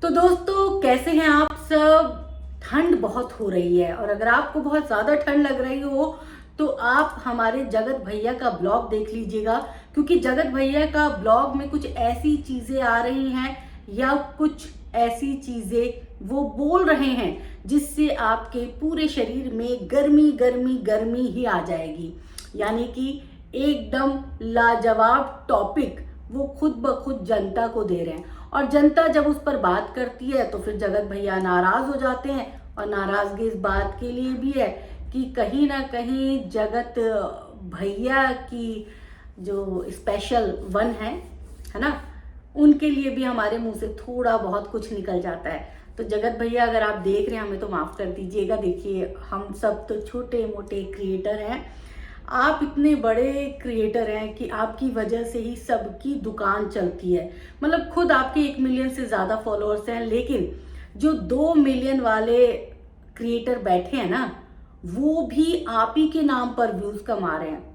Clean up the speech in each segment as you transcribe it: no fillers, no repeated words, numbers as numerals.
तो दोस्तों कैसे हैं आप सब। ठंड बहुत हो रही है और अगर आपको बहुत ज़्यादा ठंड लग रही हो तो आप हमारे जगत भैया का ब्लॉग देख लीजिएगा, क्योंकि जगत भैया का ब्लॉग में कुछ ऐसी चीज़ें आ रही हैं या कुछ ऐसी चीज़ें वो बोल रहे हैं जिससे आपके पूरे शरीर में गर्मी गर्मी गर्मी ही आ जाएगी। यानी कि एकदम लाजवाब टॉपिक वो खुद ब खुद जनता को दे रहे हैं और जनता जब उस पर बात करती है तो फिर जगत भैया नाराज हो जाते हैं। और नाराजगी इस बात के लिए भी है कि कहीं ना कहीं जगत भैया की जो स्पेशल वन है ना, उनके लिए भी हमारे मुंह से थोड़ा बहुत कुछ निकल जाता है। तो जगत भैया अगर आप देख रहे हैं हमें तो माफ़ कर दीजिएगा। देखिए हम सब तो छोटे मोटे क्रिएटर हैं, आप इतने बड़े क्रिएटर हैं कि आपकी वजह से ही सबकी दुकान चलती है। मतलब खुद आपके 1 मिलियन से ज़्यादा फॉलोअर्स हैं, लेकिन जो 2 मिलियन वाले क्रिएटर बैठे हैं ना, वो भी आप ही के नाम पर व्यूज़ कमा रहे हैं।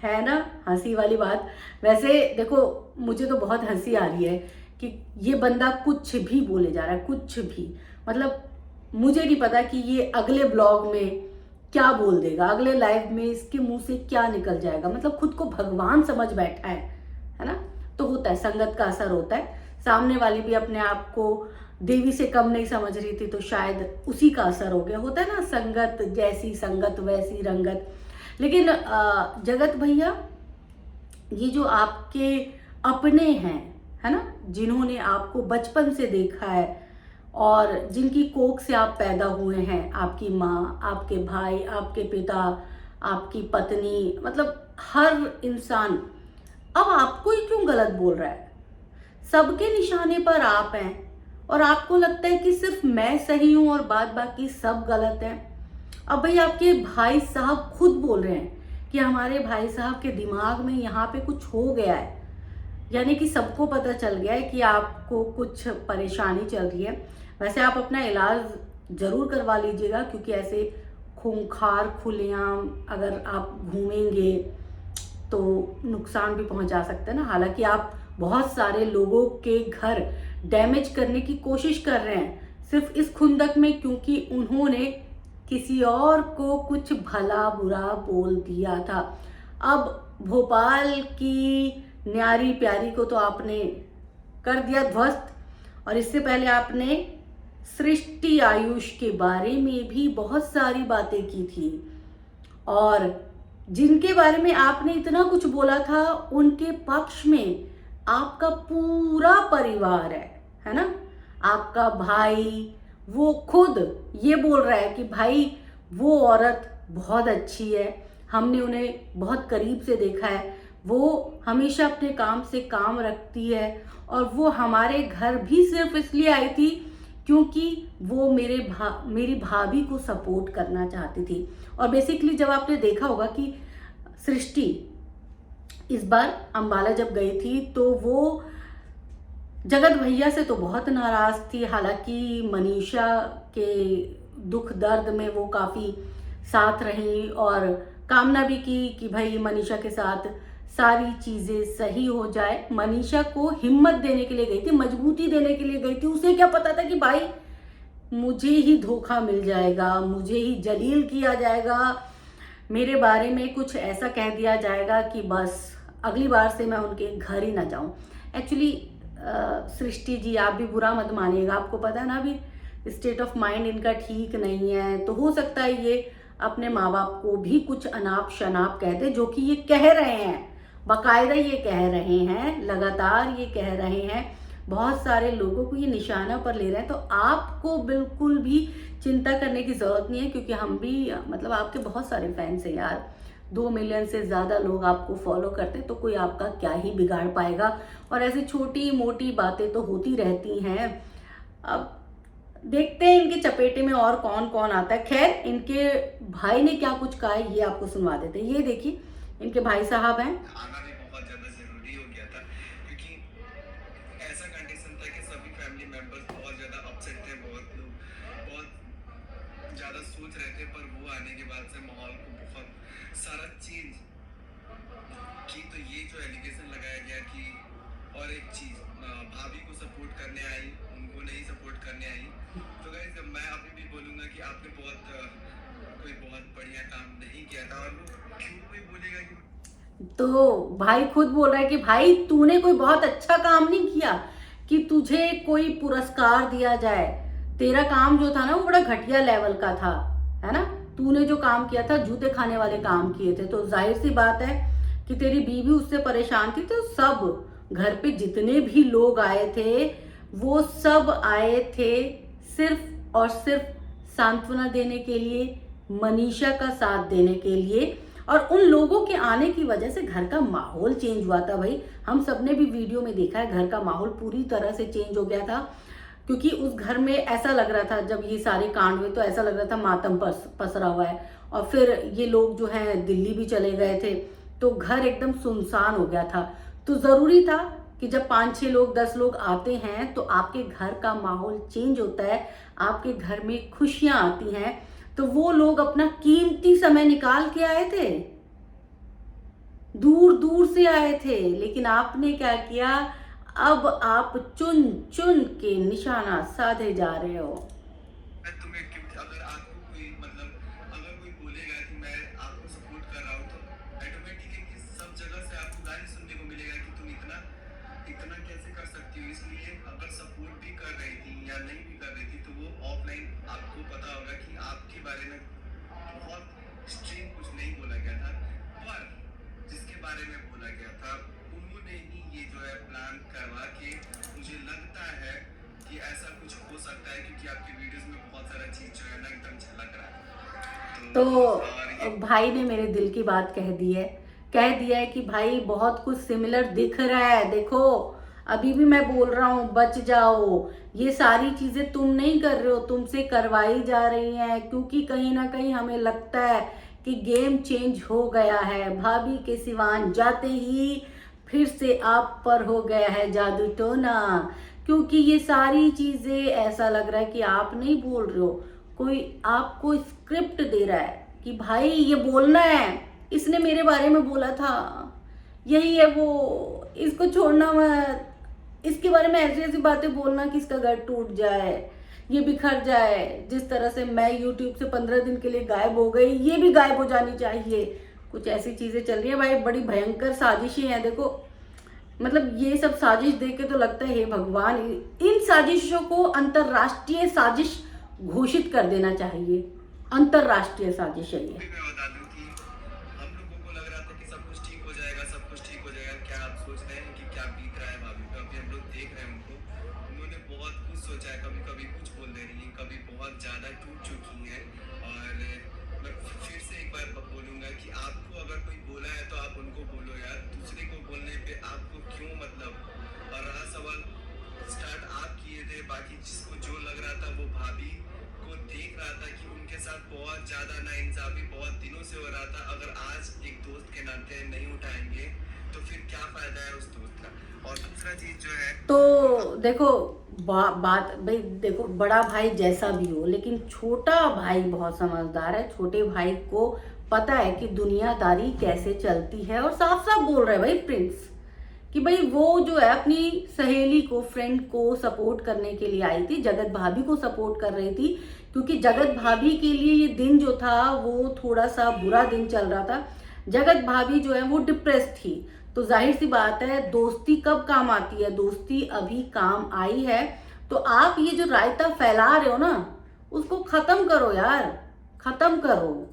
है ना हंसी वाली बात। वैसे देखो मुझे तो बहुत हंसी आ रही है कि ये बंदा कुछ भी बोले जा रहा है, कुछ भी। मतलब मुझे नहीं पता कि ये अगले ब्लॉग में क्या बोल देगा, अगले लाइव में इसके मुंह से क्या निकल जाएगा। मतलब खुद को भगवान समझ बैठा है ना। तो होता है, संगत का असर होता है। सामने वाली भी अपने आप को देवी से कम नहीं समझ रही थी तो शायद उसी का असर हो गया। होता है ना, संगत जैसी संगत वैसी रंगत। लेकिन जगत भैया ये जो आपके अपने हैं, है ना, जिन्होंने आपको बचपन से देखा है और जिनकी कोख से आप पैदा हुए हैं, आपकी माँ, आपके भाई, आपके पिता, आपकी पत्नी, मतलब हर इंसान अब आपको ही क्यों गलत बोल रहा है। सबके निशाने पर आप हैं और आपको लगता है कि सिर्फ मैं सही हूं और बाद बाकी सब गलत हैं। अब भाई आपके भाई साहब खुद बोल रहे हैं कि हमारे भाई साहब के दिमाग में यहाँ पे कुछ हो गया है। यानी कि सबको पता चल गया है कि आपको कुछ परेशानी चल रही है। वैसे आप अपना इलाज जरूर करवा लीजिएगा, क्योंकि ऐसे खूंखार खुलेआम अगर आप घूमेंगे तो नुकसान भी पहुंचा सकते हैं ना। हालांकि आप बहुत सारे लोगों के घर डैमेज करने की कोशिश कर रहे हैं सिर्फ इस खुंदक में, क्योंकि उन्होंने किसी और को कुछ भला बुरा बोल दिया था। अब भोपाल की न्यारी प्यारी को तो आपने कर दिया ध्वस्त, और इससे पहले आपने सृष्टि आयुष के बारे में भी बहुत सारी बातें की थी। और जिनके बारे में आपने इतना कुछ बोला था उनके पक्ष में आपका पूरा परिवार है ना। आपका भाई वो खुद ये बोल रहा है कि भाई वो औरत बहुत अच्छी है, हमने उन्हें बहुत करीब से देखा है, वो हमेशा अपने काम से काम रखती है और वो हमारे घर भी सिर्फ इसलिए आई थी क्योंकि वो मेरी भाभी को सपोर्ट करना चाहती थी। और बेसिकली जब आपने देखा होगा कि सृष्टि इस बार अंबाला जब गई थी तो वो जगत भैया से तो बहुत नाराज थी। हालांकि मनीषा के दुख दर्द में वो काफी साथ रही और कामना भी की कि भाई मनीषा के साथ सारी चीजें सही हो जाए। मनीषा को हिम्मत देने के लिए गई थी, मजबूती देने के लिए गई थी। उसे क्या पता था कि भाई मुझे ही धोखा मिल जाएगा, मुझे ही जलील किया जाएगा, मेरे बारे में कुछ ऐसा कह दिया जाएगा कि बस अगली बार से मैं उनके घर ही ना जाऊं। एक्चुअली सृष्टि जी आप भी बुरा मत मानिएगा, आपको पता है ना अभी स्टेट ऑफ माइंड इनका ठीक नहीं है, तो हो सकता है ये अपने माँ बाप को भी कुछ अनाप शनाप कह दे, जो कि ये कह रहे हैं, बाकायदा ये कह रहे हैं, लगातार ये कह रहे हैं, बहुत सारे लोगों को ये निशाना पर ले रहे हैं। तो आपको बिल्कुल भी चिंता करने की जरूरत नहीं है, क्योंकि हम भी मतलब आपके बहुत सारे फैंस हैं यार। 2 मिलियन से ज्यादा लोग आपको फॉलो करते हैं, तो कोई आपका क्या ही बिगाड़ पाएगा। और ऐसी छोटी मोटी बातें तो होती रहती हैं। अब देखते हैं इनके चपेटे में और कौन कौन आता है। खैर इनके भाई ने क्या कुछ कहा है ये आपको सुनवा देते हैं। ये देखिए इनके भाई साहब हैं। आना भी बहुत ज्यादा जरूरी हो गया था, क्योंकि ऐसा कंडीशन था कि सभी फैमिली मेंबर्स बहुत ज्यादा अपसेट थे, बहुत लोग बहुत ज्यादा सोच रहे थे, पर वो आने के बाद से माहौल को बहुत सारा चेंज की। तो ये जो एलिगेशन लगाया गया कि, और एक चीज भाभी को सपोर्ट करने आई, उनको नहीं सपोर्ट तो भाई खुद बोल रहा है कि भाई तूने कोई बहुत अच्छा काम नहीं किया कि तुझे कोई पुरस्कार दिया जाए। तेरा काम जो था ना वो बड़ा घटिया लेवल का था, है ना। तूने जो काम किया था जूते खाने वाले काम किए थे। तो जाहिर सी बात है कि तेरी बीवी उससे परेशान थी, तो सब घर पे जितने भी लोग आए थे वो सब आए थे सिर्फ और सिर्फ सांत्वना देने के लिए, मनीषा का साथ देने के लिए। और उन लोगों के आने की वजह से घर का माहौल चेंज हुआ था भाई। हम सबने भी वीडियो में देखा है, घर का माहौल पूरी तरह से चेंज हो गया था। क्योंकि उस घर में ऐसा लग रहा था, जब ये सारे कांड हुए तो ऐसा लग रहा था मातम पसरा हुआ है। और फिर ये लोग जो हैं दिल्ली भी चले गए थे, तो घर एकदम सुनसान हो गया था। तो ज़रूरी था कि जब 5-6 लोग 10 लोग आते हैं तो आपके घर का माहौल चेंज होता है, आपके घर में खुशियां आती हैं। तो वो लोग अपना कीमती समय निकाल के आए थे, दूर दूर से आए थे, लेकिन आपने क्या किया, अब आप चुन चुन के निशाना साधे जा रहे हो। मैं तुम्हें अगर आपको कोई अगर कोई बोलेगा कि मैं आपको सपोर्ट कर रहा हूँ तो ऑटोमेटिक है कि सब जगह से आपको गाली सुनने को मिलेगा कि तुम इतना इतना कैसे कर सकती हो। इसलिए अगर सपोर्ट भी कर रही थी या नहीं भी कर रही थी तो वो ऑफलाइन आपको पता होगा कि आपके बारे में बहुत स्ट्रीम कुछ नहीं बोला गया था, पर जिसके बारे में बोला गया था उन्होंने ही ये जो है प्लान करवा के, मुझे लगता है कि ऐसा कुछ हो सकता है क्योंकि आपके वीडियोस में बहुत सारा चीज जो है ना एकदम झलक रहा है। तो भाई ने मेरे दिल की बात कह दिया है कि भाई बहुत कुछ सिमिलर दिख रहा है। देखो अभी भी मैं बोल रहा हूँ, बच जाओ। ये सारी चीजें तुम नहीं कर रहे हो, तुमसे करवाई जा रही हैं, क्योंकि कहीं ना कहीं हमें लगता है कि गेम चेंज हो गया है। भाभी के सिवान जाते ही फिर से आप पर हो गया है जादू टोना। क्योंकि ये सारी चीजें ऐसा लग रहा है कि आप नहीं बोल रहे हो, कोई आपको स्क्रिप्ट दे रहा है कि भाई ये बोलना है, इसने मेरे बारे में बोला था, यही है वो, इसको छोड़ना मत, इसके बारे में ऐसी ऐसी बातें बोलना कि इसका घर टूट जाए, ये बिखर जाए। जिस तरह से मैं YouTube से 15 दिन के लिए गायब हो गई, ये भी गायब हो जानी चाहिए। कुछ ऐसी चीजें चल रही है भाई, बड़ी भयंकर साजिशें हैं। देखो मतलब ये सब साजिश देख के तो लगता है हे भगवान, इन साजिशों को अंतरराष्ट्रीय साजिश घोषित कर देना चाहिए। अंतरराष्ट्रीय साजिश है ये। मैं बता दूं कि हम लोगों को लग रहा था कि सब कुछ ठीक हो जाएगा, सब कुछ ठीक हो जाएगा। क्या आप सोच रहे हैं कि क्या बीत रहा है भाभी पे? अभी हम लोग देख रहे हैं उनको, उन्होंने बहुत कुछ सोचा है, कभी कभी कुछ बोल दे रही है, कभी बहुत ज्यादा टूट चुकी है। और मैं फिर से एक बार बोलूंगा कि आपको अगर कोई बोला है तो आप उनको बोलो यार, दूसरे को बोलने पे आपको क्यों और रहा सवाल, स्टार्ट आप किए थे, बाकी जिसको जो लग रहा था वो भाभी को देख रहा था कि उनके साथ बहुत ज्यादा नाइंसाफी बहुत दिनों से हो रहा था। अगर आज एक दोस्त के नाते नहीं उठाएंगे तो फिर क्या फायदा है उस दोस्त का। और दूसरा चीज जो है तो देखो बात भाई, देखो बड़ा भाई जैसा भी हो, लेकिन छोटा भाई बहुत समझदार है। छोटे भाई को पता है कि दुनियादारी कैसे चलती है, और साफ साफ बोल रहा है भाई प्रिंस कि भाई वो जो है अपनी सहेली को, फ्रेंड को सपोर्ट करने के लिए आई थी, जगत भाभी को सपोर्ट कर रही थी। क्योंकि जगत भाभी के लिए ये दिन जो था वो थोड़ा सा बुरा दिन चल रहा था। जगत भाभी जो है वो डिप्रेस थी। तो जाहिर सी बात है दोस्ती कब काम आती है, दोस्ती अभी काम आई है। तो आप ये जो रायता फैला रहे हो ना, उसको खत्म करो यार, खत्म करो।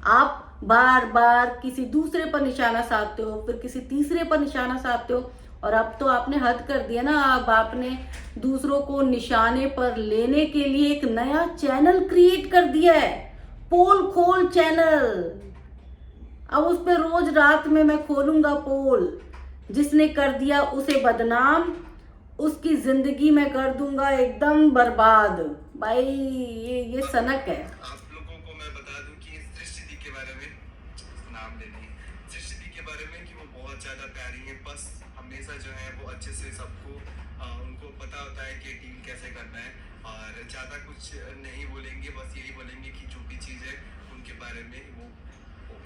आप बार बार किसी दूसरे पर निशाना साधते हो, फिर किसी तीसरे पर निशाना साधते हो, और अब तो आपने हद कर दिया ना। अब आपने दूसरों को निशाने पर लेने के लिए एक नया चैनल क्रिएट कर दिया है, पोल खोल चैनल। अब उस पर रोज रात में मैं खोलूंगा पोल, जिसने कर दिया उसे बदनाम, उसकी जिंदगी में कर दूंगा एकदम बर्बाद। भाई ये सनक है। आप लोगों को मैं बता दूं कि सृष्टि के बारे में नाम लेनी है, सृष्टि के बारे में कि वो बहुत ज्यादा प्यारी है। बस हमेशा जो है वो अच्छे से सबको उनको पता होता है कि डील कैसे करना है, और ज्यादा कुछ नहीं बोलेंगे, बस यही बोलेंगे कि जो भी चीज है उनके बारे में वो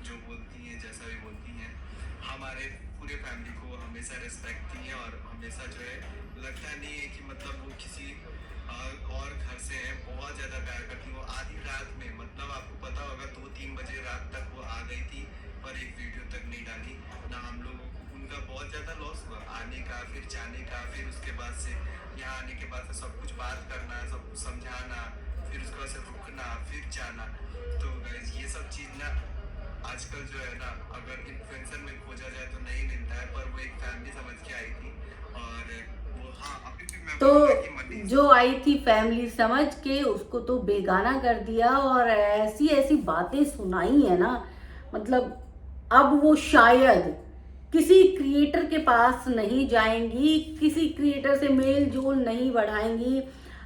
जो बोलती हैं, जैसा भी बोलती हैं, हमारे पूरे फैमिली को हमेशा रिस्पेक्ट दी है। और हमेशा जो है लगता नहीं है कि मतलब वो किसी और घर से है, बहुत ज्यादा प्यार करती। वो आधी रात में, मतलब आपको पता होगा 2-3 बजे रात तक वो आ गई थी, पर एक वीडियो तक नहीं डाली, ना बाद से सब कुछ बात करना, सब कुछ समझाना, फिर उसके बाद से रुकना, फिर जाना। तो गाइस ये सब चीज़ ना आजकल जो है ना, अगर इन्फ्लुएंसर में खोजा जाए तो नहीं मिलता है, पर वो एक फैमिली समझ के आई थी। और वो हाँ अभी भी मैं बोलूँगा कि तो मनीष जो आई थी फैमिली समझ के, उसको तो बेगाना कर दिया और ऐसी ऐसी बातें सुनाई है ना, मतलब अब वो शायद किसी क्रिएटर के पास नहीं जाएंगी, किसी क्रिएटर से मेल जोल नहीं बढ़ाएंगी।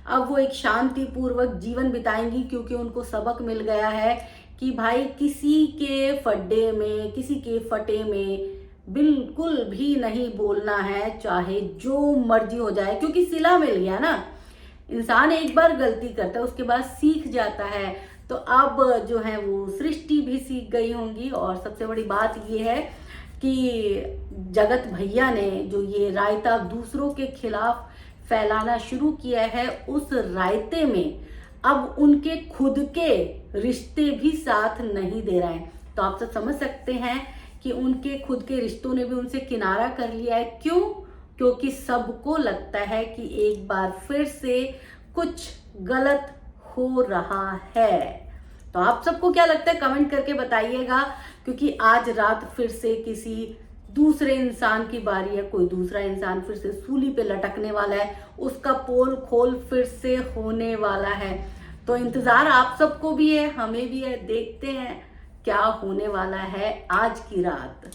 अब वो एक शांतिपूर्वक जीवन बिताएंगी, क्योंकि उनको सबक मिल गया है कि भाई किसी के फड्डे में, किसी के फटे में बिल्कुल भी नहीं बोलना है, चाहे जो मर्जी हो जाए। क्योंकि सिला मिल गया ना, इंसान एक बार गलती करता है उसके बाद सीख जाता है। तो अब जो है वो सृष्टि भी सीख गई होंगी। और सबसे बड़ी बात ये है कि जगत भैया ने जो ये रायता दूसरों के खिलाफ फैलाना शुरू किया है, उस रायते में अब उनके खुद के रिश्ते भी साथ नहीं दे रहे हैं। तो आप सब समझ सकते हैं कि उनके खुद के रिश्तों ने भी उनसे किनारा कर लिया है। क्यों? क्योंकि सबको लगता है कि एक बार फिर से कुछ गलत हो रहा है। तो आप सबको क्या लगता है कमेंट करके बताइएगा, क्योंकि आज रात फिर से किसी दूसरे इंसान की बारी है, कोई दूसरा इंसान फिर से सूली पे लटकने वाला है, उसका पोल खोल फिर से होने वाला है। तो इंतजार आप सबको भी है, हमें भी है, देखते हैं क्या होने वाला है आज की रात।